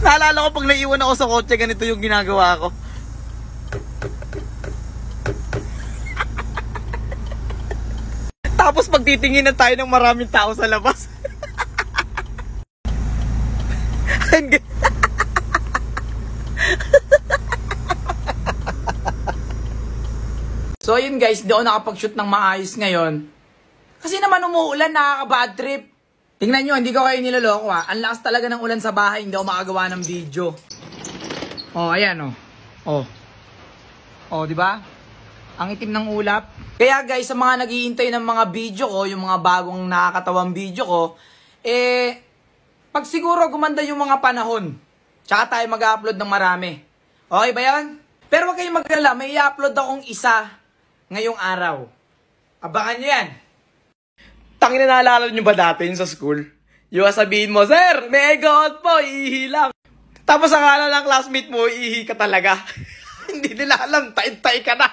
Naalala ko pag naiwan ako sa kotse, ganito yung ginagawa ko. Tapos pagtitingin na tayo ng maraming tao sa labas. So yun guys, di ako nakapag-shoot ng maayos ngayon. Kasi naman umuulan, nakaka-bad trip. Tingnan nyo, hindi ko kayo niloloko ha. Ang lakas talaga ng ulan sa bahay, hindi ako makagawa ng video. Oh, ayan oh. Oh. Oh, di ba? Ang itim ng ulap. Kaya guys, sa mga naghihintay ng mga video ko, yung mga bagong nakakatawang video ko, pag siguro gumanda yung mga panahon, tsaka tayo mag-upload ng marami. Okay ba yan? Pero wag kayong mag-alala, may i-upload akong isa ngayong araw. Abangan nyo yan. Tangina, naalala nyo ba dati yun sa school? Yung sabihin mo, sir, may gout po, ihi lang. Tapos akala ng classmate mo, ihi ka talaga. Hindi nila alam, tain-tay ka na.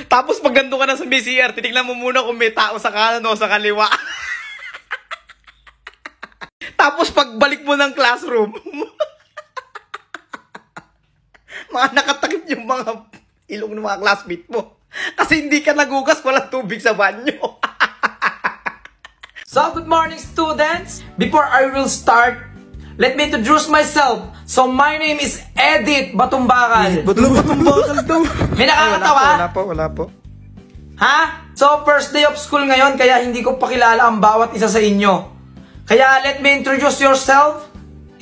Tapos pag nandun ka na sa BCR, titignan mo muna kung may tao sa kanan o sa kaliwa. Tapos pagbalik mo ng classroom, mga nakatakip yung mga ilong ng mga classmate mo. Kasi hindi ka nagugas, walang tubig sa banyo. So, good morning students! Before I will start, let me introduce myself. So, my name is Edith Batumbakal. Batumbakal daw. May nakakatawa? Wala po. Ha? So, first day of school ngayon, kaya hindi ko pakilala ang bawat isa sa inyo. Kaya, let me introduce yourself.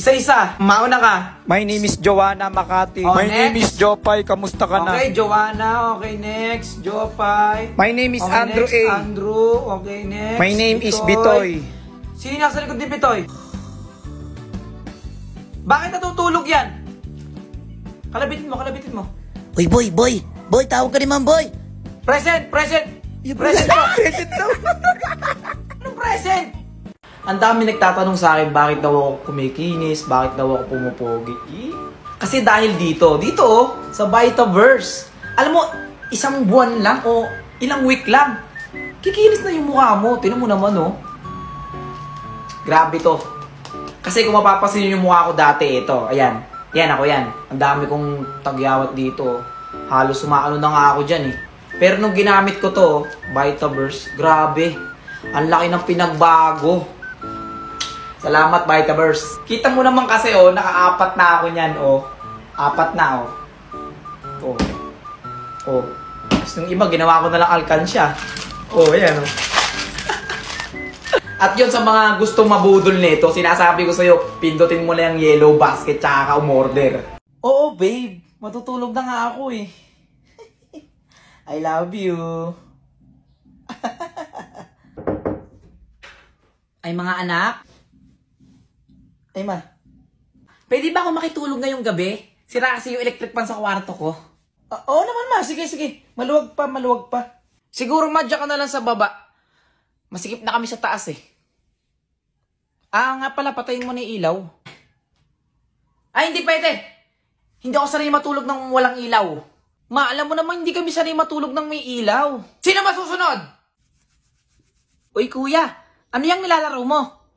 Isa-isa. Mauna ka. My name is Joanna Makati. Oh, My next. name is Jopay. Kamusta ka na? Okay, Joanna. Okay, next. Jopay. My name is okay, Andrew next. A. Andrew. Okay, next. My name is Bitoy. Sino nasa likod ni Bitoy? Bakit natutulog yan? Kalabitin mo. Uy, boy, tawag ka naman, boy. Present. Present mo. Present daw. Anong present? Ang dami nagtatanong sa akin, bakit daw ako kumikinis, bakit daw ako pumupogi. Kasi dahil dito sa Vitaverse. Alam mo, isang buwan lang o ilang week lang, kikinis na yung mukha mo. Tinan mo naman, oh. Grabe to. Kasi kung mapapasin yung mukha ko dati, ito, ayan. Yan, ako yan. Ang dami kong tagyawat dito. Halos sumaano na nga ako dyan, eh. Pero nung ginamit ko to, Vitaverse, grabe. Ang laki ng pinagbago. Salamat, Vitaverse. Kita mo naman kasi, oh, naka-apat na ako niyan, oh. 4 na, oh. Oh. Tapos nung iba, ginawa ko na lang alkansya. Oh, ayan, oh. At yun, sa mga gustong mabudol nito, sinasabi ko sa'yo, pindutin mo na yung yellow basket tsaka ka umorder. Oo, babe. Matutulog na nga ako, eh. I love you. Ay, mga anak. Ay, ma. Pwede ba ako makitulog ngayong gabi? Sira kasi yung electric fan sa kwarto ko. Oo naman, ma. Sige. Maluwag pa. Siguro madya ka na lang sa baba. Masikip na kami sa taas, eh. Nga pala, patayin mo na yung ilaw. Ay, hindi pwede. Hindi ako sanay matulog ng walang ilaw. Ma, alam mo naman, hindi kami sanay matulog ng may ilaw. Sino masusunod? Uy, kuya. Ano yung nilalaro mo?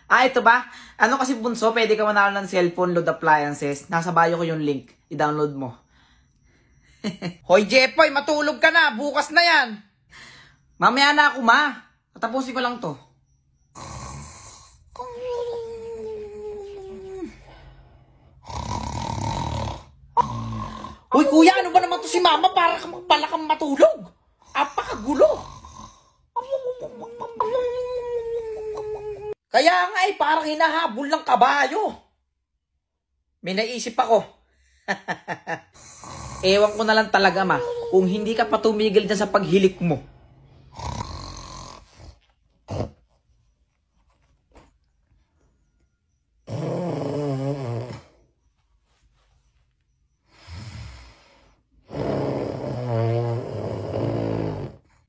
Ito ba? Ano kasi bunso, pwede ka manalo ng cellphone, load appliances. Nasa bio ko yung link. I-download mo. Hoy, Jepoy, matulog ka na. Bukas na yan. Mamaya na ako, ma. Tatapusin ko lang to. Uy, kuya, ano ba naman to si mama? Para kang matulog. Apakagulo. Kaya nga parang hinahabol ng kabayo. May naisip ako. Ewan ko na lang talaga, ma, kung hindi ka pa tumigil dyan sa paghilik mo.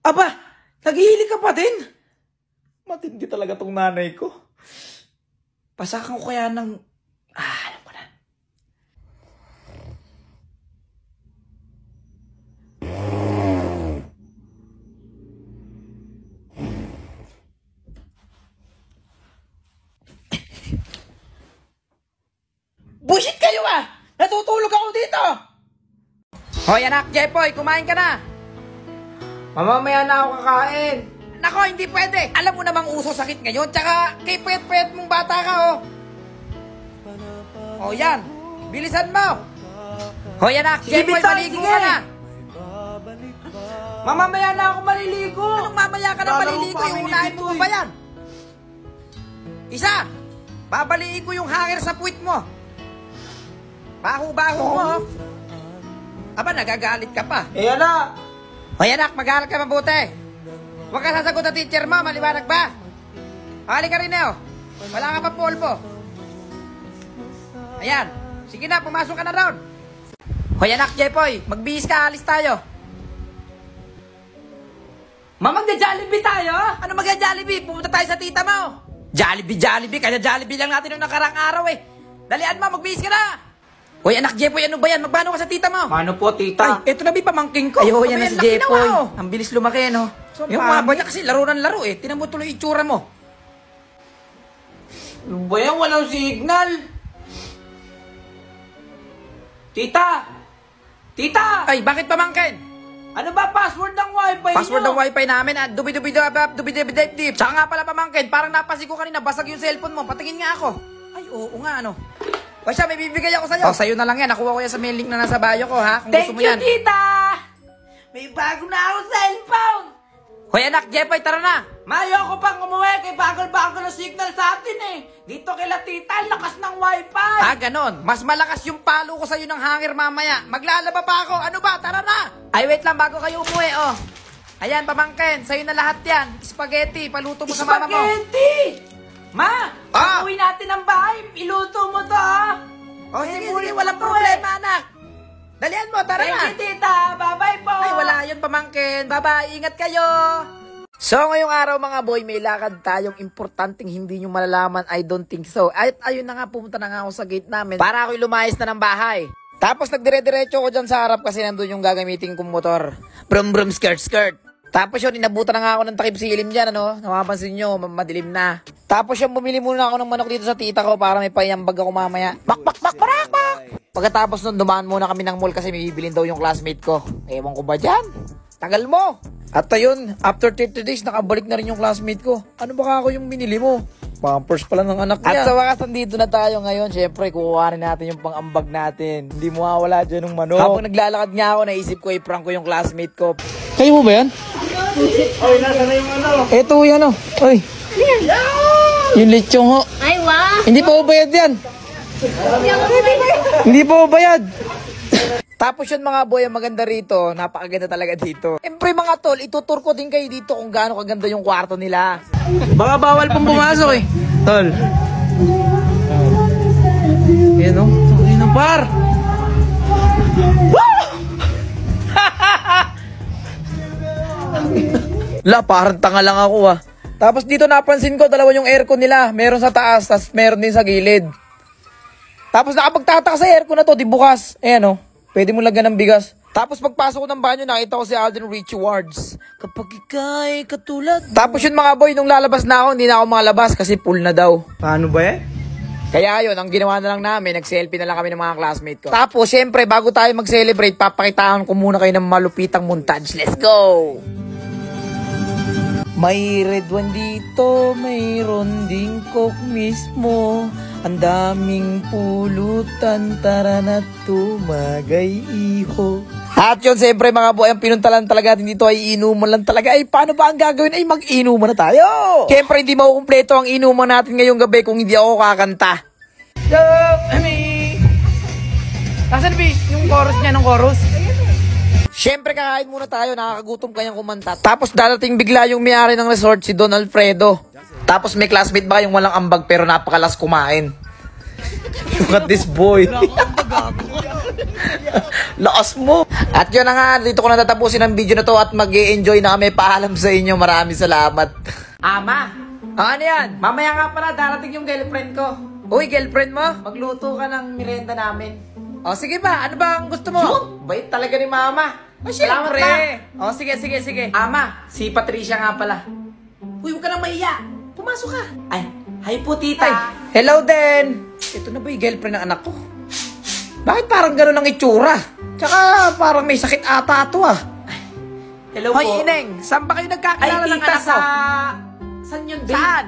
Aba, naghihilig ka pa din? Matindi talaga tong nanay ko. Pasakan ko kaya ng... alam ko na. ah? Natutulog ako dito. Hoy anak, Jepoy, kumain ka na. Mamamaya na ako kakain. Nako, hindi pwede. Alam mo namang uso sakit ngayon, tsaka kay pet-pet mong bata ka, oh. Oh, yan. Bilisan mo. Hoy anak, Jepoy, maligo ka na. Mamamaya na ako maliligo. Anong mamaya ka na maliligo? Yung unahin mo ba yan? Isa, babaliin ko yung hanger sa puwit mo. Baho-baho mo, oh. Aba, nagagalit ka pa. Eh, anak. Hoy anak, mag-aaral ka mabuti. Huwag ka sasagot na teacher mo, maliwanag ba? Hali ka rin eh, oh. Wala ka pa polvo. Ayan. Sige na, pumasok ka na ron. Hoy anak, Jepoy, magbihis ka, alis tayo. Magja-Jollibee tayo? Ano magja-Jollibee? Pumunta tayo sa tita mo. Jollibee, kaya Jollibee lang natin nung nakarang araw eh. Dalian mo, magbihis ka na. Hoy anak, Jepoy, ano ba yan? Magbano ka sa tita mo? Ano po, tita? Ay, eto na ba pamangking ko? Ay, ho, yan na si Jepoy. Ang bilis lumaki, no? So, yung mga niya kasi laro ng laro eh. Tinan mo tuloy itsura mo. Ano ba yan? Walang signal. Tita! Tita! Ay, bakit pamangkin? Ano ba password ng wifi nyo? Password ng wifi namin at dubi-dubi-dubi-dubi-dubi-dubi. Tsaka nga pala pamangkin, parang napasi ko kanina, basag yung cellphone mo. Patingin nga ako. Ay, oo nga, ano? O siya, may bibigay ako sa'yo. O, sa'yo na lang yan. Nakuha ko yan sa mail link na nasa bio ko, ha? Kung gusto mo yan. Thank you, tita! May bago na akong cellphone! Hoy anak, Jepoy, tara na! Ayoko pang umuwi, kay bagal-bagal na signal sa atin eh. Dito kila tita, lakas ng wifi. Ah, ganon. Mas malakas yung palo ko sa'yo ng hanger mamaya. Maglalaba pa ako. Ano ba? Tara na! Ay, wait lang, bago kayo umuwi, oh. Ayan, pamangkin, sa'yo na lahat yan. Spaghetti, paluto mo sa mama mo. Spaghetti! Ma! Pag-uwi natin ang bahay, iluto mo to, ha? O, sige, walang problema, anak. Dalian mo, tara na. Thank you, tita. Bye-bye po. Ay, wala yun, pamangkin. Bye-bye, ingat kayo. So, ngayong araw, mga boy, may lakad tayong importanteng hindi nyo malalaman. I don't think so. At ayun na nga, pumunta na nga ako sa gate namin para ako'y lumayas na ng bahay. Tapos, nagdire-diretso ko dyan sa harap kasi nandun yung gagamitin kong motor. Brum-brum, skirt-skirt. Tapos yun, inabutan na nga ako ng takip silim dyan, ano? Napapansin nyo, madilim na. Tapos yun, bumili muna ako ng manok dito sa tita ko para may payambag ako mamaya. Bak! Pagkatapos nun, dumaan muna kami ng mall kasi may bibilin daw yung classmate ko. Ewan ko ba dyan? Tagal mo! At ayun, after 30 days, nakabalik na rin yung classmate ko. Ano ba ako yung binili mo? Pampers pala ng anak niya. At sa wakas, nandito na tayo ngayon. Siyempre, kukuhanin natin yung pang-ambag natin. Hindi mo mawala dyan ng manok. Habang naglalakad nga ako, naisip ko i-prank ko yung classmate ko. Kayo mo ba yan? Oy, nasa na yung ano? Eto yan, oh. Oy. Yung lechong ho. Ay, wow! Hindi pa ubayad yan. Hindi pa ubayad. Tapos yun mga boy, ang maganda rito, napakaganda talaga dito. Siyempre mga tol, itutur ko din kayo dito kung gaano kaganda yung kwarto nila. Baka bawal pong pumasok eh. Tol. Yan o. Tuloy na par. La, parang tanga lang ako ah. Tapos dito napansin ko, dalawa yung aircon nila. Meron sa taas, tapos meron din sa gilid. Tapos nakapagtataka sa aircon na to, di bukas. Ayan oh, pwede mo lagyan ng bigas. Tapos pagpasok ko ng banyo, nakita ko si Alden Richie Wards. Kapag ika'y katulad. Tapos yun mga boy, nung lalabas na ako, hindi na ako makalabas kasi full na daw. Paano ba yan? Kaya yun, ang ginawa na lang namin, nag-selfie na lang kami ng mga classmate ko. Tapos, syempre, bago tayo mag-celebrate, papakitaan ko muna kayo ng malupitang montage. Let's go! May red one dito, mayroon din coke mismo. Ang daming pulutan, tara na tumagay iho. At yun, siyempre mga boy, ang pinuntalan talaga natin dito ay inuman lang talaga. Ay, paano ba ang gagawin? Ay, mag-inuman na tayo! Siyempre, hindi makukumpleto ang inuman natin ngayong gabi kung hindi ako kakanta. Nasaan ba yung chorus niya, ng chorus? Siyempre, kakain muna tayo, nakakagutom kanyang kumanta. Tapos dadating bigla yung may-ari ng resort, si Don Alfredo. Tapos may classmate ba yung walang ambag pero napakalas kumain? Look at this boy. Lakas mo. At yun na nga, dito ko na tatapusin ang video na to at mag-e-enjoy na kami. Paalam sa inyo, maraming salamat. Ama, ano yan? Mamaya nga pala, darating yung girlfriend ko. Uy, girlfriend mo, magluto ka ng merienda namin. O sige ba, ano ba ang gusto mo? Bait talaga ni mama. O syempre. O sige. Ama, si Patricia nga pala. Uy, huwag ka nang mahiya. Pumasok ka. Ay, hi po tita. Ay, hello din. Ito na ba yung girlfriend ng anak ko? Bakit parang gano'n ang itsura? Tsaka parang may sakit ata ito ah. Hello po. Hoy, Ineng, saan ba kayo nagkakilala ng anak ko? Saan yun, babe? Saan?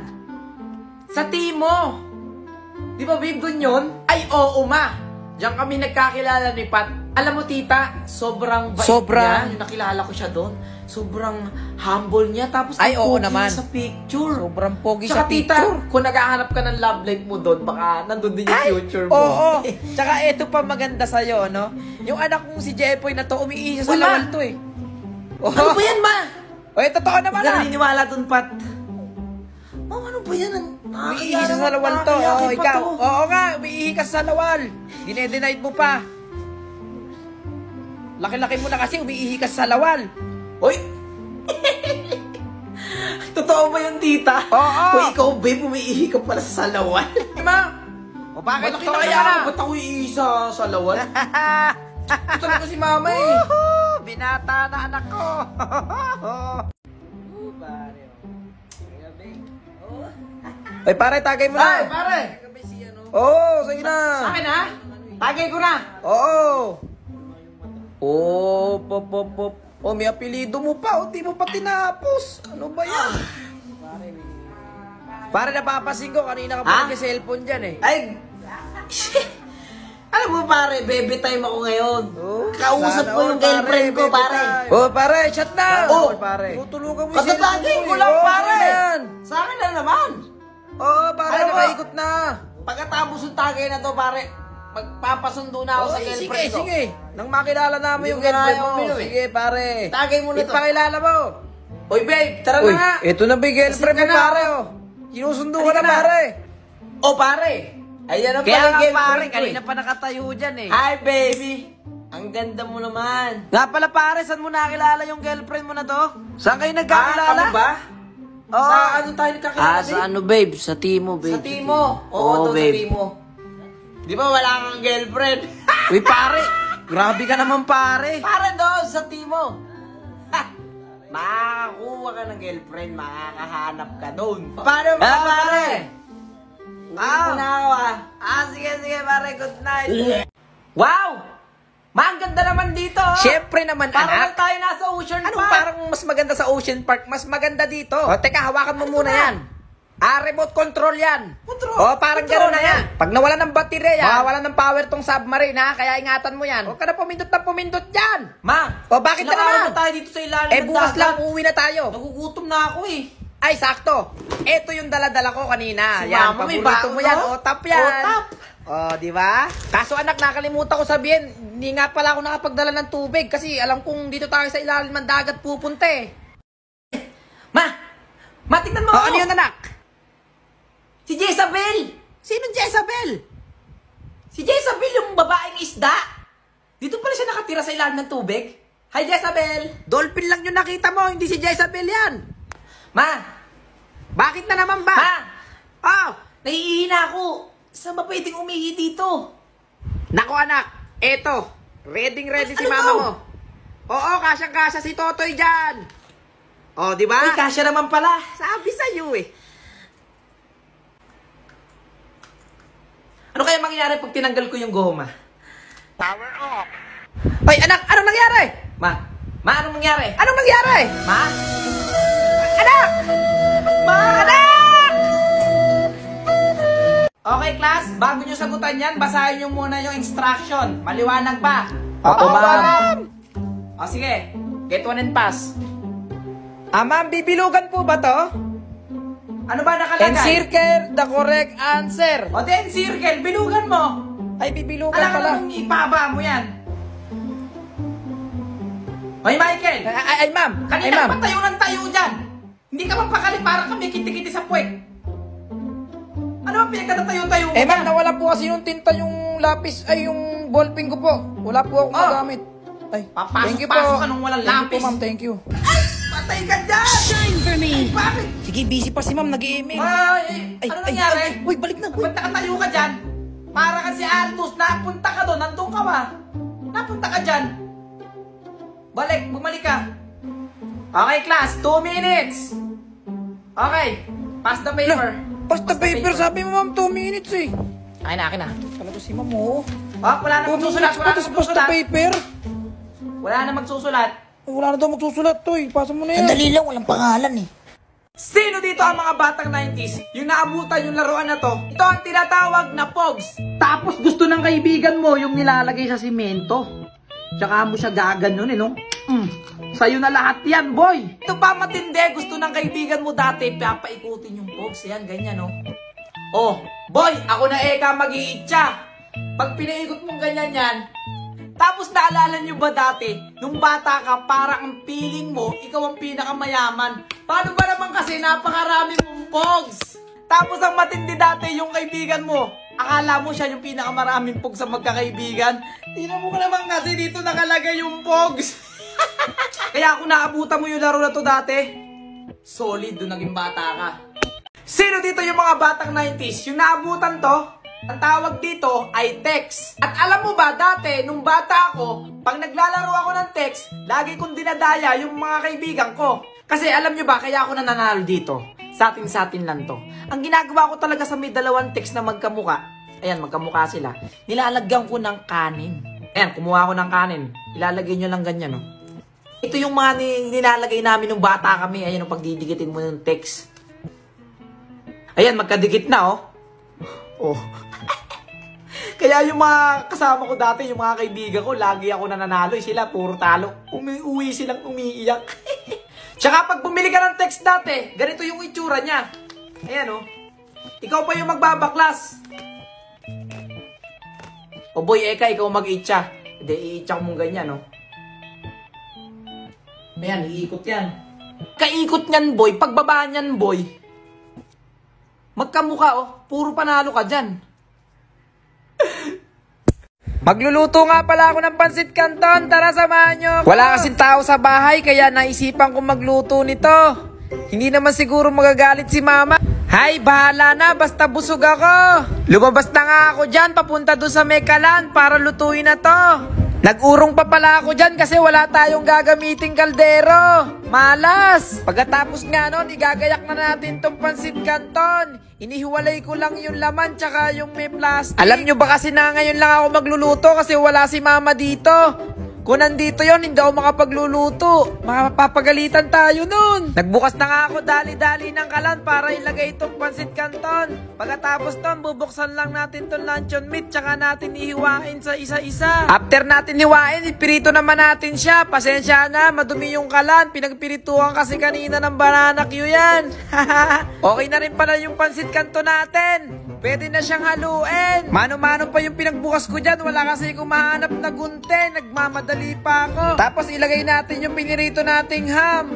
Sa Timo. Di ba, babe, dun yun? Ay, oo, ma. Diyan kami nagkakilala ni Pat. Alam mo, tita, sobrang bait niya. Yung nakilala ko siya doon. Sobrang humble niya. Tapos, ay, oo pogi naman. sa picture. Sobrang pogi Tsaka, sa picture. tita, kung naghahanap ka ng love life mo doon, baka nandun din yung future mo. Oo. Tsaka ito pa maganda sa'yo, no? Yung anak kong si Jepoy na to, umiihi sa Wala. lawal to eh. Oh. Ano ba yan, ma? O, totoo naman Huwag ka ah. naniniwala doon, Pat. Oh, ano ba yan? Umiihi siya sa lawal to. Oo, ikaw. Oo nga, umiihi ka sa lawal. Dinedenied mo pa. Laki-laki mo na kasi, umiihi ka sa lawal. Hoy! Totoo ba yun, tita? Oo. Hoy, ikaw, babe, umiihi ka pala sa salawan. Ma! O bakit Malaki totoo na yan kaya ah? ako, ba't ako iihi sa salawan? Ito talaga si mama eh. Woohoo! Binata na anak ko. Ay, pare, tagay mo Ay, na. pare! Oo, sige na. Sa akin, ha? Tagay ko na. Oo. Oh, pop, pop, pop. Oh, may apelido mo pa. O, di mo pa tinapos. Ano ba yan? Pare, napapasin ko. Kanina ka pa Ha? nag-cellphone dyan eh. Ay! Alam mo, pare, baby time ako ngayon. Oh, Kausap sana ko all, yung girlfriend ko, baby pare. time. Oh, pare, chat na. Oh, pare. Tutulungan mo yung Katatagay cellphone ko mo lang, eh. Oh, pare. sige yan. Sa akin na naman. Oo, pare, Alam mo, nakaikot na. Pagkatapos ng tagay na to, pare, magpapasundo na ako sa Oy, girlfriend ko. sige. Nang makilala namin Hindi yung ko na girlfriend ayaw mo. uminom eh. Sige, pare. Tagay mo na to. Ipakilala mo. Oy, babe, tara Uy, na nga. ito na ba yung girlfriend mo, Kasi ka na. pare, oh. Sinusundo ka Halika na, na. pare. O, pare. Ayan ang Kaya pala nga, girlfriend pare, ko kanina eh. pa nakatayo dyan eh. Hi, baby. Ang ganda mo naman. Nga pala, pare, saan mo nakilala yung girlfriend mo na to? Saan kayo nagkakilala? Kami ba? Oo. Sa ano tayo nagkakilala, babe? ano babe? Sa Timo babe. Sa Timo. Oo, doon sa Timo. Di ba wala kang girlfriend? Uy, pare, grabe ka naman, pare. Para doon sa Timo. Ha! Makakuha ka ng girlfriend, makakahanap ka doon. Paano ba, Ah, pare? Ah. Na ako, Sige, pare, good night. Wow! Ma, ang ganda naman dito. Siyempre naman, Parang anak. lang tayo nasa Ocean Anong Park. parang mas maganda sa Ocean Park? Mas maganda dito. O, teka, hawakan mo muna yan. Remote control yan. Control? O, parang Control gano'n na na yan. Pag nawala ng baterya, mawawalan ng power tong submarine, ha? Kaya ingatan mo yan. Huwag ka na pumindot dyan. Ma, O, bakit na sinakawan naman? na tayo dito sa ilalim Eh, ng bukas dagat. lang uuwi na tayo. Nagugutom na ako eh. Ay, sakto. Ito yung dala-dala ko kanina. Si Yan, Mama, may paborito baon, mo yan. no? O, tap yan. O, tap. O, di ba? Kaso anak, nakalimutan ko sabihin, hindi nga pala ako nakapagdala ng tubig kasi alam kong dito tayo sa ilalim ng dagat pupunta eh. Ma, tingnan mo O, ako. ano yun, anak? Si Jezabel. Sinong Jezabel? Si Jezabel, yung babaeng isda. Dito pala siya nakatira sa ilalim ng tubig. Hi, Jezabel. Dolphin lang yung nakita mo, hindi si Jezabel yan. Ma, Bakit na naman ba? ma, Oh, naiihina ako. Saan ba pwedeng umihi dito? nako anak, eto. Ready si Ano mama to? mo. Oo, kasyang-kasya si Totoy dyan. Oh, di ba? Ay, kasya naman pala. Sabi sa'yo eh. Ano kaya mangyayari pag tinanggal ko yung goma? Ay, anak, anong nangyari? Ma, anong mangyari? Anong nangyari? Ma? Anak! Ma! Anak! Okay, class, bago nyo sagutan yan, basahin nyo muna yung instruction. Maliwanag pa. Opo, ma'am. O, sige. Get one and pass. Ma'am, bibilugan po ba to? Ano ba nakalagay? Encircle the correct answer. O, then circle, bilugan mo. Ay, bibilugan Alam ka pala. namang ipaba mo yan. Hoy, Michael! Ay, ma'am. Ay, Kanina ma'am. ka pa tayo ng tayo dyan. Hindi ka mapakali para kami kiti-kiti sa puwet. Ano ba pinagkatatayo-tayo mo Eh, ma'am, dyan? nawala po kasi yung tinta yung lapis, ay yung ballpen ko po. Wala po akong Oh. magamit. Ay, thank you po. Papasok-pasok ka nung walang Thank you lapis. po, ma'am. Thank you. Patay ka dyan! Shine for me! Bakit? Sige, busy pa si ma'am. Nag-i-email. Ano nangyari? Uy, balik na. Uy. Ba't nakatayo ka dyan? Para kasi Altus, napunta ka doon, nandun ka ba? Napunta ka dyan. Bumalik ka. Okay, class, 2 minutes. Okay, pass the paper. Pass the paper. Sabi mo, ma'am, 2 minutes eh. Akin na. Talaga si Ma'am, oh. Wala na magsusulat. Patas basta paper. Wala na magsusulat. Wala na daw magsusulat to eh. Pasa mo na yan. Sandali lang, walang pangalan eh. Sino dito ang mga batang 90s? Yung naabutan yung laruan na to? Ito ang tinatawag na Pogs. Tapos gusto ng kaibigan mo yung nilalagay sa simento. Tsaka mo siya gaganon no? Sa'yo na lahat yan, boy. Ito pa matindi. Gusto ng kaibigan mo dati, papaikutin yung Pogs. Yan, ganyan, no? Oh, boy, ako na eka mag-iitsa. Pag pinaikot mong ganyan yan, tapos naalala nyo ba dati, nung bata ka, parang ang feeling mo, ikaw ang pinakamayaman. Paano ba naman kasi napakarami mong Pogs? Tapos ang matindi dati, yung kaibigan mo, akala mo siya yung pinakamaraming Pogs sa magkakaibigan. Tingnan mo ka naman kasi dito nakalagay yung Pogs. Kaya kung naabutan mo yung laro na to dati, solid doon naging bata ka. Sino dito yung mga batang 90s? Yung naabutan to, ang tawag dito ay text. At alam mo ba, dati, nung bata ako, pag naglalaro ako ng text, lagi kong dinadaya yung mga kaibigan ko. Kasi alam nyo ba, kaya ako nananalo dito. Sa atin lang to. Ang ginagawa ko talaga sa may dalawang text na magkamuka, ayan, magkamuka sila, nilalagyan ko ng kanin. Ayan, kumuha ko ng kanin. Ilalagay nyo lang ganyan, no? Ito yung mga nilalagay namin nung bata kami. Ayan, pagdidikitin mo ng text. Ayan, magkadikit na, oh. Oh. Kaya yung mga kasama ko dati, yung mga kaibigan ko, lagi ako nananalo. Sila, puro talo. Uwi silang umiiyak. Tsaka pag bumili ka ng text dati, ganito yung itsura niya. Ayan, oh. Ikaw pa yung magbabaklas. O boy, eka, ikaw mag-itcha. Hindi, iitcha ko mong ganyan, oh. Ayan, iikot yan. Kaikot niyan, boy. Pagbaba niyan, boy. Magkamukha, oh. Puro panalo ka dyan. Magluluto nga pala ako ng pansit canton. Tara, samahan nyo ako. Wala kasing tao sa bahay, kaya naisipan kong magluto nito. Hindi naman siguro magagalit si mama. Hay, bahala na. Basta busog ako. Lumabas na nga ako dyan, papunta doon sa Mekalan para lutuin na to. Nag-urong pa pala ako dyan kasi wala tayong gagamiting kaldero. Malas! Pagkatapos nga nun, igagayak na natin tong pansit canton. Inihiwalay ko lang yung laman tsaka yung may plastic. Alam nyo ba kasi na ngayon lang ako magluluto kasi wala si mama dito. Kung nandito yon, hindi ako makapagluluto. Mapapagalitan tayo nun. Nagbukas na nga ako dali-dali ng kalan para ilagay itong pansit canton. Pagkatapos ton, bubuksan lang natin itong luncheon meat tsaka natin ihiwain sa isa-isa. After natin hiwain, ipirito naman natin siya. Pasensya na, madumi yung kalan. Pinagpirituhan kasi kanina ng banana Q yan. Okay na rin pala yung pansit canton natin. Pwede na siyang haluin. Mano-mano pa yung pinagbukas ko dyan. Wala kasi kung mahanap na gunte. Nagmamadali pa ako. Tapos ilagay natin yung pinirito nating ham.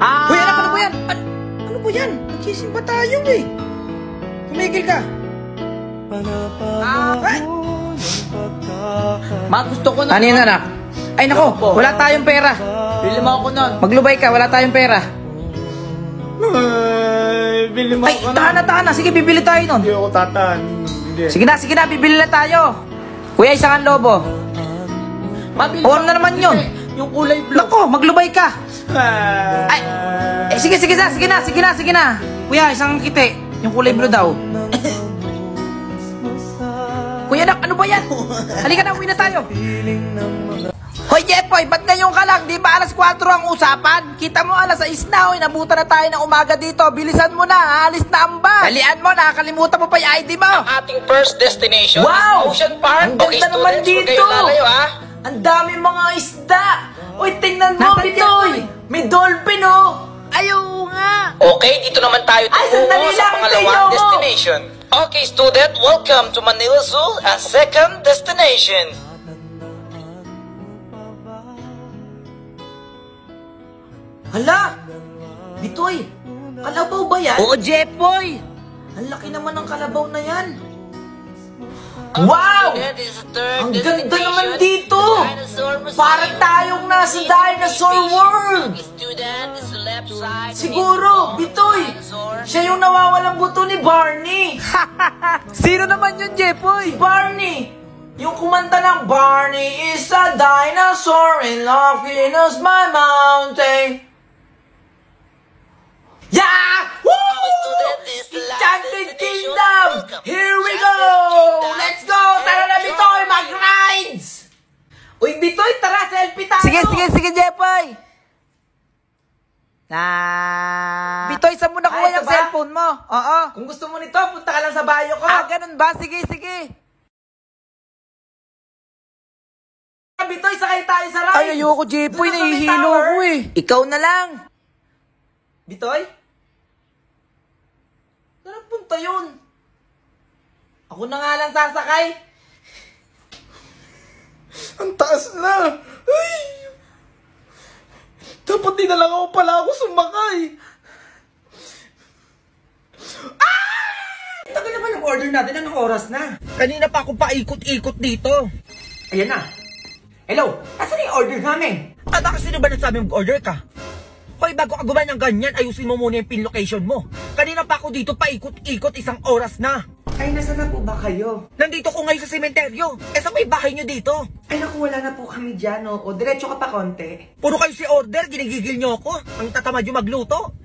Hoy, anak, ano ba yan? Ano ba yan? Nagsisimba tayo eh. Tumigil ka. Gusto ko na. Ano yan, anak? Ay, nako, wala tayong pera. Bili mo ako nun. Maglubay ka, wala tayong pera. Bili mo ako nun. Ay, tahan na. Sige, bibili tayo nun. Hindi ako tatan. Sige na, bibili na tayo. Kuya, isang lobo. Huwag na naman yun. Yung kulay blue. Nako, maglubay ka. Ay, sige na. Kuya, isang kite. Yung kulay blue daw. Kuya, ano ba yan? Halika na, uwi na tayo. Hoy, Jepoy, ba't ngayon ka lang? Di ba alas 4 ang usapan? Kita mo alas 6 na, inabutan na tayo ng umaga dito. Bilisan mo na, alis na ang bus. Dalian mo, nakakalimutan mo pa yung ID mo. Ang ating first destination Wow! is Ocean Park. Ang ganda naman dito. Ang dami mga isda. Uy, tingnan mo, Bitoy. May dolphin, oh. Ayaw nga. Okay, dito naman tayo Ay, sandali tungo sa lang, pangalawang tayo. destination. Okay, student, welcome to Manila Zoo, ang second destination. Hala! Bitoy, kalabaw ba yan? Oo, Jepoy. Ang laki naman ng kalabaw na yan. Wow! Ang ganda naman dito! Parang tayong nasa dinosaur world! Siguro, Bitoy, siya yung nawawalang buto ni Barney! Sino naman yun, Jepoy? Barney! Yung kumanta ng Barney is a dinosaur in laughing us my mountain. Yeah! Woo! Enchanted Kingdom! Here we go! Let's go! Tara na, Bitoy! Mag-rides! Uy, Bitoy, tara! Selfie tayo! Sige, Jepoy! Bitoy, saan mo nakuha Ay, ito yung ba? cellphone mo? Oo. Kung gusto mo nito, punta ka lang sa bayo ko. Ganun ba? Sige. Bitoy, sakay tayo sa rides! Ay, ayoko, Jepoy. Doon sa may Nahihilo tower. ko eh. Ikaw na lang. Bitoy? Saan punta yun? Ako na nga lang sasakay. Ang taas na. Ay! Dapat di na lang ako pala ako sumakay. Ah! Tagal naman ang order natin. Anong oras na? Kanina pa ako paikot-ikot dito. Ayan na. Hello? Asan yung order namin? Kasi sino ba nagsabi mag-order ka? Hoy, bago ka gumawa ng ganyan, ayusin mo muna yung pin location mo. Kanina pa ako dito paikot-ikot, isang oras na. Ay, nasa na po ba kayo? Nandito ko ngayon sa sementeryo. Sa may bahay nyo dito. Ay, naku, wala na po kami dyan, o diretso ka pa konti. Puro kayo si order, ginigigil nyo ako. Ang tatamad yung magluto.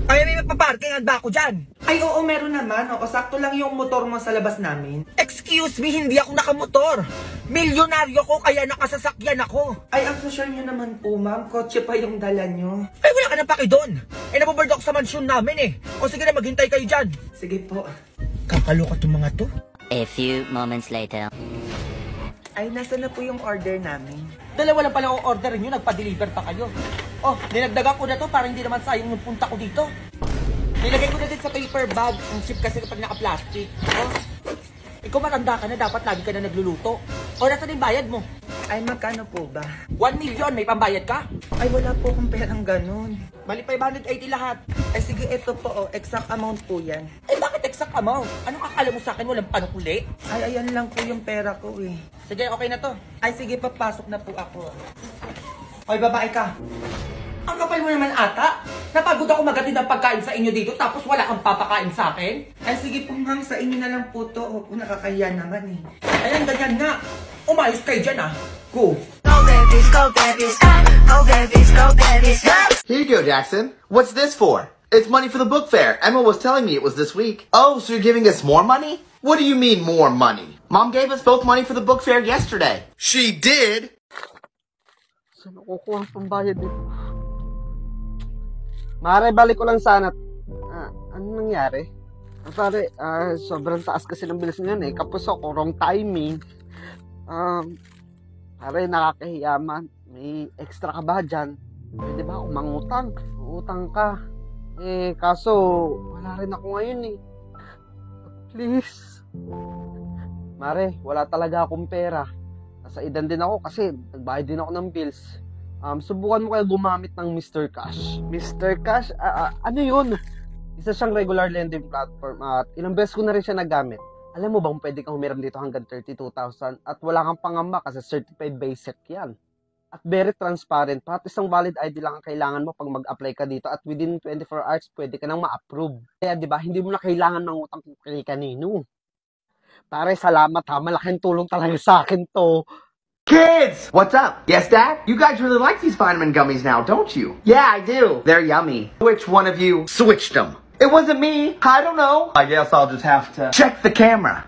Kaya may magpaparkingan ba ako dyan? Ay, oo, meron naman, o sakto lang yung motor mo sa labas namin. Excuse me, hindi ako nakamotor. Milyonaryo ko, kaya nakasasakyan ako. Ay, ang social nyo naman po, ma'am. Kotse pa yung dala nyo. Ay, wala ka na paki doon. Naboboard ako sa mansyon namin eh. O sige na, maghintay kayo dyan. Sige po. Kakaloka itong mga to. A few moments later. Ay, nasa na po yung order namin? Dalawa lang pala ang order nyo, nagpa-deliver pa kayo. Oh, dinagdagan ko na to para hindi naman sayang yung punta ko dito. Nilagay ko na din sa paper bag. Ang cheap kasi kapag naka-plastic. Oh, ikaw matanda ka na, dapat lagi ka na nagluluto. O, nasa yung bayad mo? Ay, magkano po ba? 1 million, may pambayad ka? Ay, wala po akong perang ganun. Mali 580 lahat. Ay, sige, ito po, exact amount po yan. Eh, bakit exact amount? Anong akala mo sa akin? Walang panukuli? Ay, ayan lang po yung pera ko eh. Sige, okay na to. Ay, sige, papasok na po ako. Hoy, babae ka. Ang kapal mo naman ata. Napagod ako magatid ng pagkain sa inyo dito tapos wala kang papakain sa akin? Ay, sige po, ma'am, sa inyo na lang po to. Opo, nakakahiya naman eh. Ayan, ganyan nga. Umayos kayo dyan ah. Go. Here you go, Jackson. What's this for? It's money for the book fair. Emma was telling me it was this week. Oh, so you're giving us more money? What do you mean more money? Mom gave us both money for the book fair yesterday. She did? Saan ako kukuha ang pambayad dito? Mare, balik ko lang sana. Ano nangyari? Pare, sobrang taas kasi ng bilis ngayon eh. Kapos ako, wrong timing. Pare, nakakahiya man. May extra ka ba dyan? Pwede ba umangutang? Utang ka. Eh, kaso, wala rin ako ngayon eh. Please. Mare, wala talaga akong pera. Nasa edan din ako kasi nagbayad din ako ng bills. Subukan mo kaya gumamit ng Mr. Cash. Mr. Cash? Ano yun? Isa siyang regular lending platform at ilang beses ko na rin siya nagamit. Alam mo bang pwede kang humiram dito hanggang 32,000 at wala kang pangamba kasi certified basic yan. At very transparent. Pat isang valid ID lang ang kailangan mo pag mag-apply ka dito at within 24 hours pwede ka nang ma-approve. Kaya di ba hindi mo na kailangan ng utang kay kanino. Pare, salamat ha. Malaking tulong talaga sa akin to. Kids! What's up? Yes, Dad? You guys really like these vitamin gummies now, don't you? Yeah, I do. They're yummy. Which one of you switched them? It wasn't me. I don't know. I guess I'll just have to check the camera.